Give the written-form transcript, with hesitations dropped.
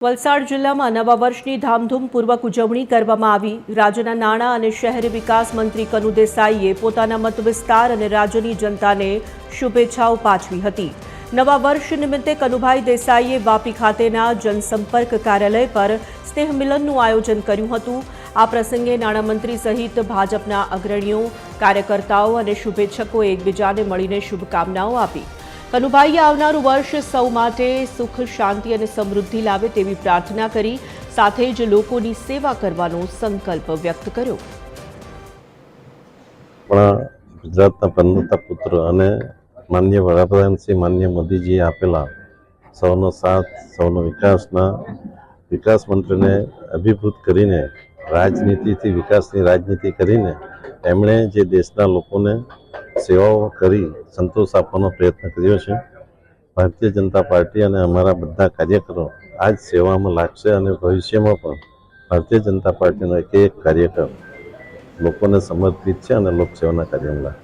વલસાડ જિલ્લામાં નવા વર્ષની ધામધૂમપૂર્વક ઉજવણી કરવામાં આવી। રાજ્યના નાણાં અને શહેરી વિકાસ મંત્રી કનુ દેસાઈએ પોતાના મત વિસ્તાર અને રાજ્યની જનતાને શુભેચ્છાઓ પાઠવી હતી। નવા વર્ષ નિમિત્તે કનુભાઈ દેસાઈએ વાપી ખાતેના જનસંપર્ક કાર્યાલય પર સ્નેહ મિલનનું આયોજન કર્યું હતું। આ પ્રસંગે નાણામંત્રી સહિત ભાજપના અગ્રણીઓ, કાર્યકર્તાઓ અને શુભેચ્છકોએ એકબીજાને મળીને શુભકામનાઓ આપી। કનુભાઈએ આવનારું વર્ષ સૌ માટે સુખ, શાંતિ અને સમૃદ્ધિ લાવે તેવી પ્રાર્થના કરી, સાથે જ લોકોની સેવા કરવાનો સંકલ્પ વ્યક્ત કર્યો। ગુજરાતના પનોતા પુત્ર અને માનનીય વડાપ્રધાન શ્રી માનનીય મોદીજીએ આપેલા સૌનો સાથ, સૌનો વિકાસ મંત્રને અભિભૂત કરીને રાજનીતિથી વિકાસની રાજનીતિ કરીને એમણે જે દેશના લોકોને સેવાઓ કરી સંતોષ આપવાનો પ્રયત્ન કર્યો છે। ભારતીય જનતા પાર્ટી અને અમારા બધા કાર્યકરો આ જ સેવામાં લાગશે અને ભવિષ્યમાં પણ ભારતીય જનતા પાર્ટીનો એક કાર્યકર લોકોને સમર્પિત છે અને લોકસેવાના કાર્યમાં લાગશે।